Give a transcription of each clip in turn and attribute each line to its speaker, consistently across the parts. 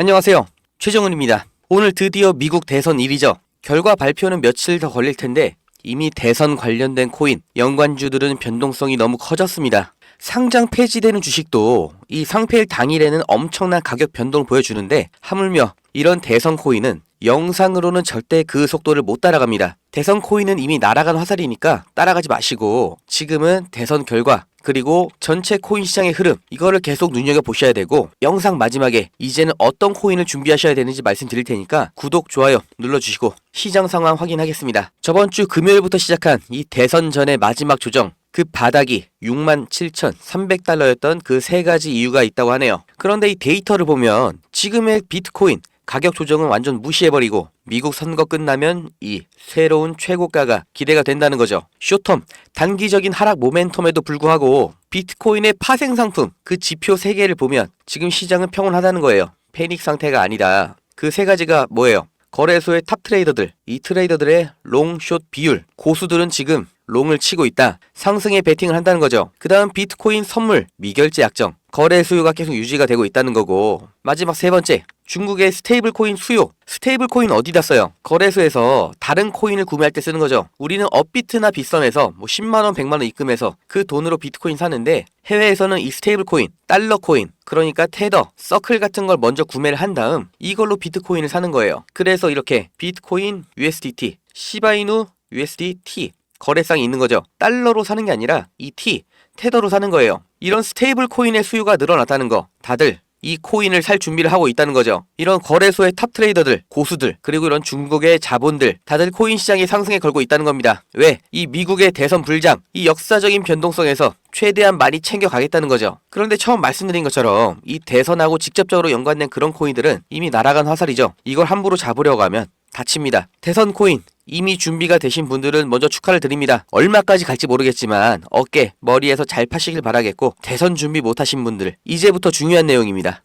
Speaker 1: 안녕하세요. 최정은입니다. 오늘 드디어 미국 대선일이죠. 결과 발표는 며칠 더 걸릴 텐데 이미 대선 관련된 코인, 연관주들은 변동성이 너무 커졌습니다. 상장 폐지되는 주식도 이 상폐일 당일에는 엄청난 가격 변동을 보여주는데 하물며 이런 대선 코인은 영상으로는 절대 그 속도를 못 따라갑니다. 대선 코인은 이미 날아간 화살이니까 따라가지 마시고 지금은 대선 결과 그리고 전체 코인 시장의 흐름 이거를 계속 눈여겨보셔야 되고 영상 마지막에 이제는 어떤 코인을 준비하셔야 되는지 말씀드릴 테니까 구독, 좋아요 눌러주시고 시장 상황 확인하겠습니다. 저번 주 금요일부터 시작한 이 대선 전의 마지막 조정 그 바닥이 67,300달러였던 그 세 가지 이유가 있다고 하네요. 그런데 이 데이터를 보면 지금의 비트코인 가격 조정은 완전 무시해버리고 미국 선거 끝나면 이 새로운 최고가가 기대가 된다는 거죠. 쇼텀, 단기적인 하락 모멘텀에도 불구하고 비트코인의 파생 상품 그 지표 3개를 보면 지금 시장은 평온하다는 거예요. 패닉 상태가 아니다. 그 세 가지가 뭐예요? 거래소의 탑 트레이더들, 이 트레이더들의 롱, 숏 비율, 고수들은 지금 롱을 치고 있다. 상승에 베팅을 한다는 거죠. 그 다음 비트코인 선물, 미결제 약정, 거래 수요가 계속 유지가 되고 있다는 거고 마지막 세 번째, 중국의 스테이블 코인 수요. 스테이블 코인 어디다 써요? 거래소에서 다른 코인을 구매할 때 쓰는 거죠. 우리는 업비트나 빗썸에서 10만원, 100만원 입금해서 그 돈으로 비트코인 사는데 해외에서는 이 스테이블 코인, 달러 코인, 그러니까 테더, 서클 같은 걸 먼저 구매를 한 다음 이걸로 비트코인을 사는 거예요. 그래서 이렇게 비트코인 USDT, 시바이누 USDT 거래상이 있는 거죠. 달러로 사는 게 아니라 이 T, 테더로 사는 거예요. 이런 스테이블 코인의 수요가 늘어났다는 거 다들 이 코인을 살 준비를 하고 있다는 거죠. 이런 거래소의 탑 트레이더들, 고수들, 그리고 이런 중국의 자본들 다들 코인 시장의 상승에 걸고 있다는 겁니다. 왜? 이 미국의 대선 불장, 이 역사적인 변동성에서 최대한 많이 챙겨가겠다는 거죠. 그런데 처음 말씀드린 것처럼 이 대선하고 직접적으로 연관된 그런 코인들은 이미 날아간 화살이죠. 이걸 함부로 잡으려고 하면 다칩니다. 대선 코인 이미 준비가 되신 분들은 먼저 축하를 드립니다. 얼마까지 갈지 모르겠지만 어깨, 머리에서 잘 파시길 바라겠고 대선 준비 못하신 분들 이제부터 중요한 내용입니다.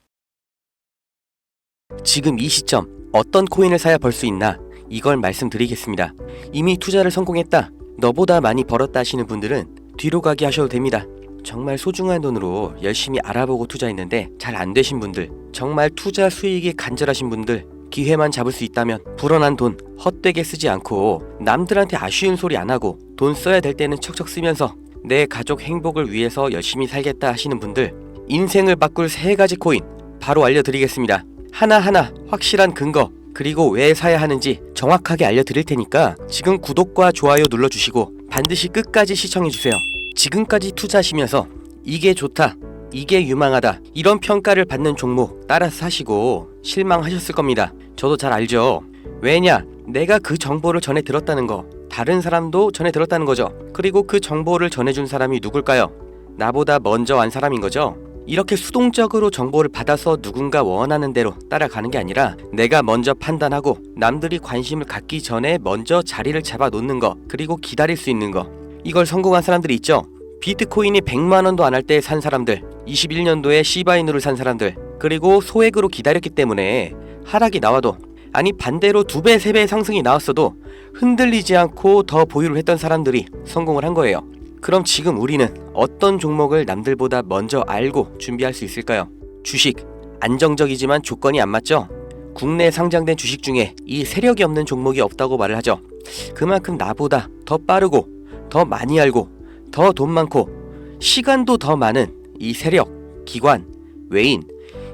Speaker 1: 지금 이 시점 어떤 코인을 사야 벌 수 있나 이걸 말씀드리겠습니다. 이미 투자를 성공했다, 너보다 많이 벌었다 하시는 분들은 뒤로 가기 하셔도 됩니다. 정말 소중한 돈으로 열심히 알아보고 투자했는데 잘 안 되신 분들, 정말 투자 수익이 간절하신 분들 기회만 잡을 수 있다면 불어난 돈 헛되게 쓰지 않고 남들한테 아쉬운 소리 안 하고 돈 써야 될 때는 척척 쓰면서 내 가족 행복을 위해서 열심히 살겠다 하시는 분들 인생을 바꿀 3가지 코인 바로 알려드리겠습니다. 하나하나 확실한 근거 그리고 왜 사야 하는지 정확하게 알려드릴 테니까 지금 구독과 좋아요 눌러주시고 반드시 끝까지 시청해주세요. 지금까지 투자하시면서 이게 좋다, 이게 유망하다 이런 평가를 받는 종목 따라서 사시고 실망하셨을 겁니다. 저도 잘 알죠. 왜냐? 내가 그 정보를 전해 들었다는 거 다른 사람도 전해 들었다는 거죠. 그리고 그 정보를 전해준 사람이 누굴까요? 나보다 먼저 안 사람인 거죠. 이렇게 수동적으로 정보를 받아서 누군가 원하는 대로 따라가는 게 아니라 내가 먼저 판단하고 남들이 관심을 갖기 전에 먼저 자리를 잡아 놓는 거 그리고 기다릴 수 있는 거 이걸 성공한 사람들이 있죠. 비트코인이 100만원도 안 할 때 산 사람들, 21년도에 시바이누를 산 사람들, 그리고 소액으로 기다렸기 때문에 하락이 나와도 아니 반대로 2배, 3배 상승이 나왔어도 흔들리지 않고 더 보유를 했던 사람들이 성공을 한 거예요. 그럼 지금 우리는 어떤 종목을 남들보다 먼저 알고 준비할 수 있을까요? 주식, 안정적이지만 조건이 안 맞죠? 국내 상장된 주식 중에 이 세력이 없는 종목이 없다고 말을 하죠. 그만큼 나보다 더 빠르고 더 많이 알고 더 돈 많고 시간도 더 많은 이 세력, 기관, 외인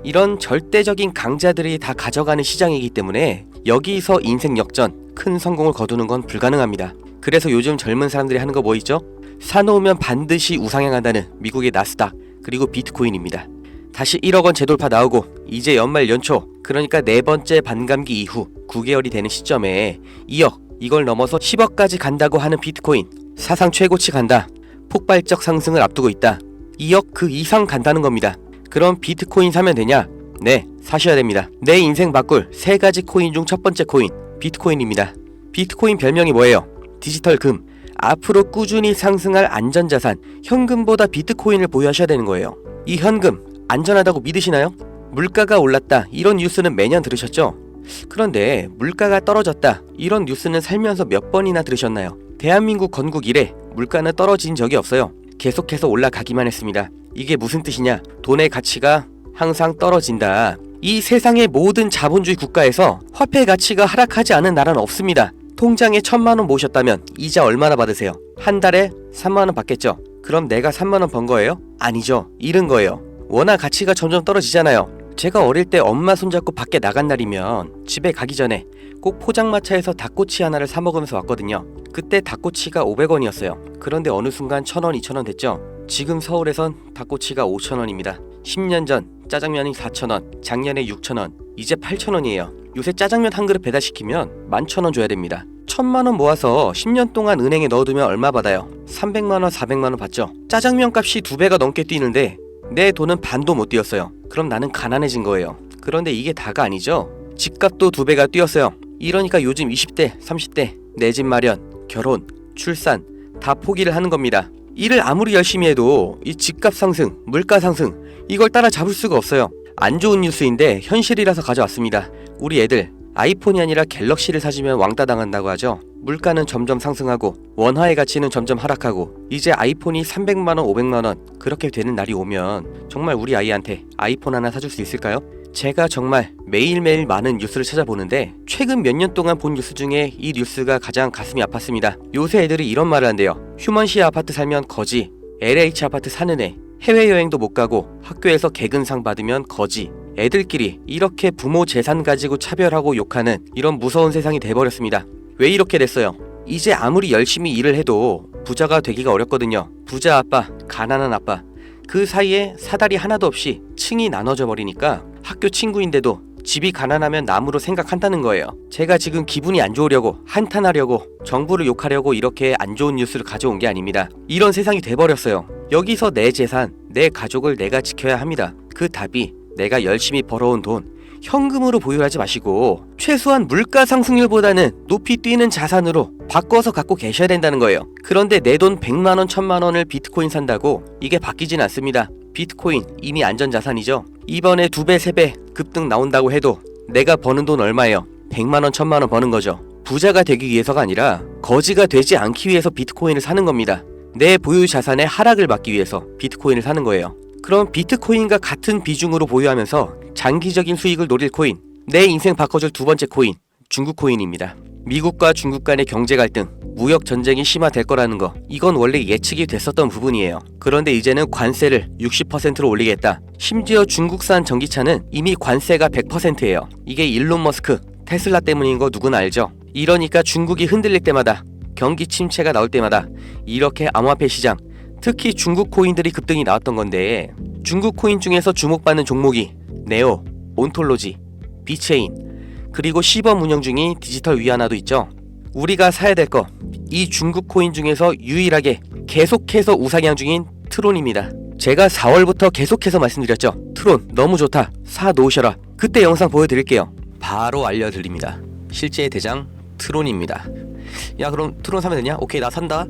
Speaker 1: 이런 절대적인 강자들이 다 가져가는 시장이기 때문에 여기서 인생 역전, 큰 성공을 거두는 건 불가능합니다. 그래서 요즘 젊은 사람들이 하는 거 뭐 있죠? 사놓으면 반드시 우상향한다는 미국의 나스닥 그리고 비트코인입니다. 다시 1억원 재돌파 나오고 이제 연말 연초 그러니까 4번째 반감기 이후 9개월이 되는 시점에 2억 이걸 넘어서 10억까지 간다고 하는 비트코인 사상 최고치 간다. 폭발적 상승을 앞두고 있다. 2억 그 이상 간다는 겁니다. 그럼 비트코인 사면 되냐? 네, 사셔야 됩니다. 내 인생 바꿀 3가지 코인 중 첫 번째 코인 비트코인입니다. 비트코인 별명이 뭐예요? 디지털 금. 앞으로 꾸준히 상승할 안전자산 현금보다 비트코인을 보유하셔야 되는 거예요. 이 현금 안전하다고 믿으시나요? 물가가 올랐다 이런 뉴스는 매년 들으셨죠? 그런데 물가가 떨어졌다 이런 뉴스는 살면서 몇 번이나 들으셨나요? 대한민국 건국 이래 물가는 떨어진 적이 없어요. 계속해서 올라가기만 했습니다. 이게 무슨 뜻이냐? 돈의 가치가 항상 떨어진다. 이 세상의 모든 자본주의 국가에서 화폐 가치가 하락하지 않은 나라는 없습니다. 통장에 1,000만원 모으셨다면 이자 얼마나 받으세요? 한 달에 3만원 받겠죠? 그럼 내가 3만원 번 거예요? 아니죠. 잃은 거예요. 워낙 가치가 점점 떨어지잖아요. 제가 어릴 때 엄마 손잡고 밖에 나간 날이면 집에 가기 전에 꼭 포장마차에서 닭꼬치 하나를 사 먹으면서 왔거든요. 그때 닭꼬치가 500원이었어요. 그런데 어느 순간 1,000원, 2,000원 됐죠? 지금 서울에선 닭꼬치가 5,000원입니다. 10년 전 짜장면이 4,000원, 작년에 6,000원, 이제 8,000원이에요. 요새 짜장면 한 그릇 배달시키면 11,000원 줘야 됩니다. 1,000만원 모아서 10년 동안 은행에 넣어두면 얼마 받아요? 300만원, 400만원 받죠? 짜장면 값이 2배가 넘게 뛰는데 내 돈은 반도 못 뛰었어요. 그럼 나는 가난해진 거예요. 그런데 이게 다가 아니죠? 집값도 2배가 뛰었어요. 이러니까 요즘 20대, 30대 내 집 마련, 결혼, 출산 다 포기를 하는 겁니다. 일을 아무리 열심히 해도 이 집값 상승, 물가 상승 이걸 따라잡을 수가 없어요. 안 좋은 뉴스인데 현실이라서 가져왔습니다. 우리 애들 아이폰이 아니라 갤럭시를 사주면 왕따 당한다고 하죠. 물가는 점점 상승하고 원화의 가치는 점점 하락하고 이제 아이폰이 300만원, 500만원 그렇게 되는 날이 오면 정말 우리 아이한테 아이폰 하나 사줄 수 있을까요? 제가 정말 매일매일 많은 뉴스를 찾아보는데 최근 몇 년 동안 본 뉴스 중에 이 뉴스가 가장 가슴이 아팠습니다. 요새 애들이 이런 말을 한대요. 휴먼시 아파트 살면 거지, LH 아파트 사는 애, 해외여행도 못 가고 학교에서 개근상 받으면 거지. 애들끼리 이렇게 부모 재산 가지고 차별하고 욕하는 이런 무서운 세상이 돼버렸습니다. 왜 이렇게 됐어요? 이제 아무리 열심히 일을 해도 부자가 되기가 어렵거든요. 부자 아빠, 가난한 아빠 그 사이에 사다리 하나도 없이 층이 나눠져 버리니까 학교 친구인데도 집이 가난하면 남으로 생각한다는 거예요. 제가 지금 기분이 안 좋으려고 한탄하려고 정부를 욕하려고 이렇게 안 좋은 뉴스를 가져온 게 아닙니다. 이런 세상이 돼버렸어요. 여기서 내 재산, 내 가족을 내가 지켜야 합니다. 그 답이 내가 열심히 벌어온 돈 현금으로 보유하지 마시고 최소한 물가 상승률보다는 높이 뛰는 자산으로 바꿔서 갖고 계셔야 된다는 거예요. 그런데 내 돈 100만원, 1000만원을 비트코인 산다고 이게 바뀌진 않습니다. 비트코인 이미 안전자산이죠. 이번에 2배, 3배 급등 나온다고 해도 내가 버는 돈 얼마예요? 100만원, 1000만원 버는 거죠. 부자가 되기 위해서가 아니라 거지가 되지 않기 위해서 비트코인을 사는 겁니다. 내 보유 자산의 하락을 막기 위해서 비트코인을 사는 거예요. 그럼 비트코인과 같은 비중으로 보유하면서 장기적인 수익을 노릴 코인, 내 인생 바꿔줄 두 번째 코인, 중국 코인입니다. 미국과 중국 간의 경제 갈등, 무역 전쟁이 심화될 거라는 거, 이건 원래 예측이 됐었던 부분이에요. 그런데 이제는 관세를 60%로 올리겠다. 심지어 중국산 전기차는 이미 관세가 100%예요. 이게 일론 머스크, 테슬라 때문인 거 누구나 알죠. 이러니까 중국이 흔들릴 때마다, 경기 침체가 나올 때마다 이렇게 암호화폐 시장, 특히 중국 코인들이 급등이 나왔던 건데, 중국 코인 중에서 주목받는 종목이 네오, 온톨로지, 비체인, 그리고 시범 운영 중인 디지털 위안화도 있죠. 우리가 사야 될 거, 이 중국 코인 중에서 유일하게 계속해서 우상향 중인 트론입니다. 제가 4월부터 계속해서 말씀드렸죠. 트론 너무 좋다, 사 놓으셔라. 그때 영상 보여드릴게요. 바로 알려드립니다. 실제 대장 트론입니다. 야, 그럼 트론 사면 되냐? 오케이, 나 산다.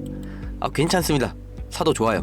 Speaker 1: 괜찮습니다. 사도 좋아요.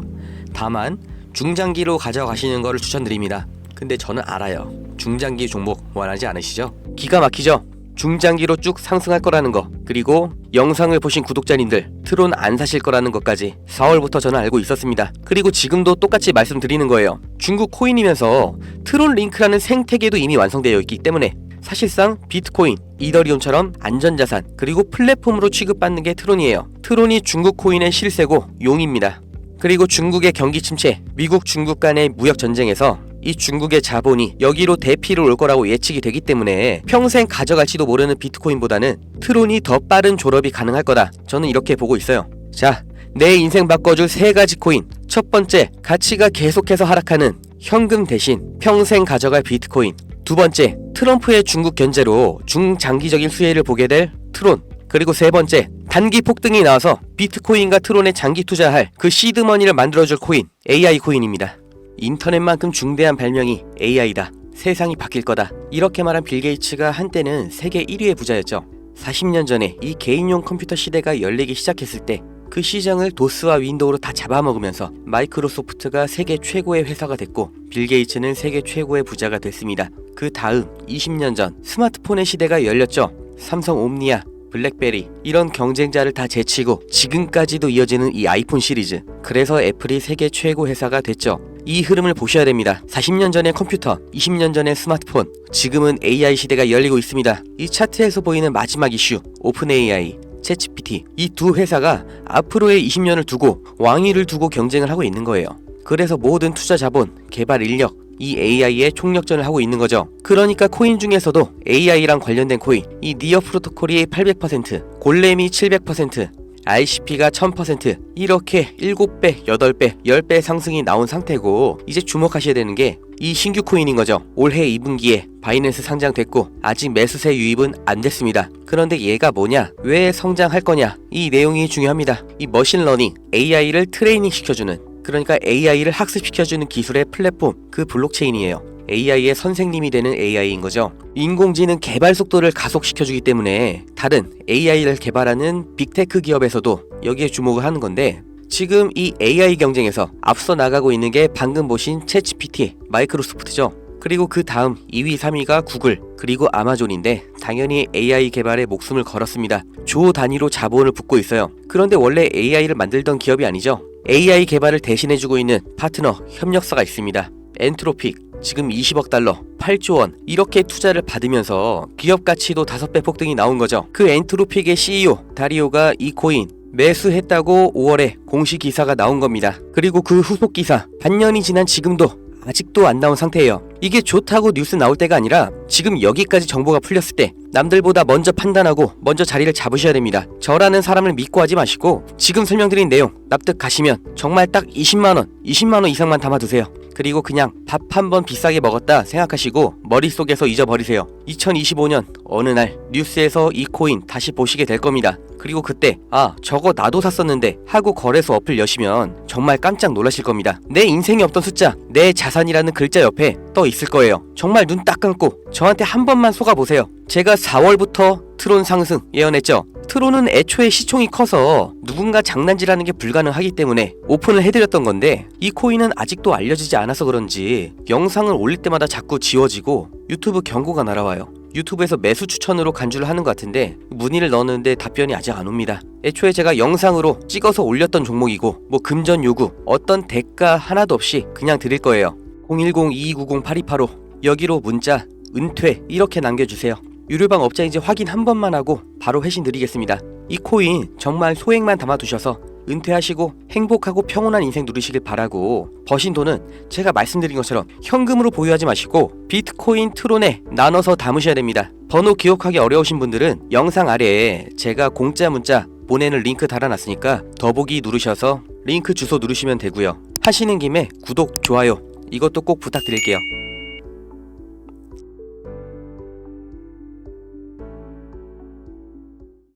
Speaker 1: 다만 중장기로 가져가시는 거를 추천드립니다. 근데 저는 알아요. 중장기 종목 원하지 않으시죠? 기가 막히죠? 중장기로 쭉 상승할 거라는 거, 그리고 영상을 보신 구독자님들 트론 안 사실 거라는 것까지 4월부터 저는 알고 있었습니다. 그리고 지금도 똑같이 말씀드리는 거예요. 중국 코인이면서 트론 링크라는 생태계도 이미 완성되어 있기 때문에 사실상 비트코인, 이더리움처럼 안전자산, 그리고 플랫폼으로 취급받는 게 트론이에요. 트론이 중국 코인의 실세고 용입니다. 그리고 중국의 경기 침체, 미국 중국 간의 무역 전쟁에서 이 중국의 자본이 여기로 대피를 올 거라고 예측이 되기 때문에 평생 가져갈지도 모르는 비트코인보다는 트론이 더 빠른 졸업이 가능할 거다. 저는 이렇게 보고 있어요. 자, 내 인생 바꿔줄 3가지 코인. 첫 번째, 가치가 계속해서 하락하는 현금 대신 평생 가져갈 비트코인. 두 번째, 트럼프의 중국 견제로 중장기적인 수혜를 보게 될 트론. 그리고 세 번째, 단기 폭등이 나와서 비트코인과 트론에 장기 투자할 그 시드머니를 만들어줄 코인, AI 코인입니다. 인터넷만큼 중대한 발명이 AI다. 세상이 바뀔 거다. 이렇게 말한 빌 게이츠가 한때는 세계 1위의 부자였죠. 40년 전에 이 개인용 컴퓨터 시대가 열리기 시작했을 때 그 시장을 도스와 윈도우로 다 잡아먹으면서 마이크로소프트가 세계 최고의 회사가 됐고 빌 게이츠는 세계 최고의 부자가 됐습니다. 그 다음 20년 전 스마트폰의 시대가 열렸죠. 삼성 옴니아, 블랙베리 이런 경쟁자를 다 제치고 지금까지도 이어지는 이 아이폰 시리즈. 그래서 애플이 세계 최고 회사가 됐죠. 이 흐름을 보셔야 됩니다. 40년 전의 컴퓨터, 20년 전의 스마트폰, 지금은 AI 시대가 열리고 있습니다. 이 차트에서 보이는 마지막 이슈, 오픈 AI, 챗GPT, 이 두 회사가 앞으로의 20년을 두고 왕위를 두고 경쟁을 하고 있는 거예요. 그래서 모든 투자 자본, 개발 인력, 이 AI의 총력전을 하고 있는 거죠. 그러니까 코인 중에서도 AI랑 관련된 코인, 이 니어 프로토콜이 800%, 골렘이 700%, RCP가 1000%, 이렇게 7배, 8배, 10배 상승이 나온 상태고, 이제 주목하셔야 되는 게 이 신규 코인인 거죠. 올해 2분기에 바이낸스 상장됐고 아직 매수세 유입은 안 됐습니다. 그런데 얘가 뭐냐, 왜 성장할 거냐, 이 내용이 중요합니다. 이 머신러닝, AI를 트레이닝 시켜주는, 그러니까 AI를 학습시켜주는 기술의 플랫폼, 그 블록체인이에요. AI의 선생님이 되는 AI인 거죠. 인공지능 개발 속도를 가속시켜주기 때문에 다른 AI를 개발하는 빅테크 기업에서도 여기에 주목을 하는 건데, 지금 이 AI 경쟁에서 앞서 나가고 있는 게 방금 보신 챗GPT, 마이크로소프트죠. 그리고 그 다음 2위, 3위가 구글, 그리고 아마존인데 당연히 AI 개발에 목숨을 걸었습니다. 조 단위로 자본을 붓고 있어요. 그런데 원래 AI를 만들던 기업이 아니죠. AI 개발을 대신해주고 있는 파트너, 협력사가 있습니다. 엔트로픽, 지금 20억 달러, 8조 원 이렇게 투자를 받으면서 기업 가치도 5배 폭등이 나온 거죠. 그 엔트로픽의 CEO 다리오가 이 코인 매수했다고 5월에 공식 기사가 나온 겁니다. 그리고 그 후속 기사 반년이 지난 지금도 아직도 안 나온 상태예요. 이게 좋다고 뉴스 나올 때가 아니라 지금 여기까지 정보가 풀렸을 때 남들보다 먼저 판단하고 먼저 자리를 잡으셔야 됩니다. 저라는 사람을 믿고 하지 마시고 지금 설명드린 내용 납득 가시면 정말 딱 20만원 이상만 담아두세요. 그리고 그냥 밥 한 번 비싸게 먹었다 생각하시고 머릿속에서 잊어버리세요. 2025년 어느 날 뉴스에서 이 코인 다시 보시게 될 겁니다. 그리고 그때 저거 나도 샀었는데 하고 거래소 어플 여시면 정말 깜짝 놀라실 겁니다. 내 인생에 없던 숫자, 내 자산이라는 글자 옆에 떠 있을 거예요. 정말 눈 딱 감고 저한테 한 번만 속아보세요. 제가 4월부터 트론 상승 예언했죠. 트론은 애초에 시총이 커서 누군가 장난질하는 게 불가능하기 때문에 오픈을 해드렸던 건데, 이 코인은 아직도 알려지지 않아서 그런지 영상을 올릴 때마다 자꾸 지워지고 유튜브 경고가 날아와요. 유튜브에서 매수 추천으로 간주를 하는 것 같은데 문의를 넣었는데 답변이 아직 안 옵니다. 애초에 제가 영상으로 찍어서 올렸던 종목이고 뭐 금전 요구, 어떤 대가 하나도 없이 그냥 드릴 거예요. 010-2290-8285 여기로 문자 은퇴 이렇게 남겨주세요. 유료방 업자인지 확인 한 번만 하고 바로 회신 드리겠습니다. 이 코인 정말 소액만 담아두셔서 은퇴하시고 행복하고 평온한 인생 누리시길 바라고, 버신 돈은 제가 말씀드린 것처럼 현금으로 보유하지 마시고 비트코인, 트론에 나눠서 담으셔야 됩니다. 번호 기억하기 어려우신 분들은 영상 아래에 제가 공짜 문자 보내는 링크 달아놨으니까 더보기 누르셔서 링크 주소 누르시면 되고요. 하시는 김에 구독, 좋아요 이것도 꼭 부탁드릴게요.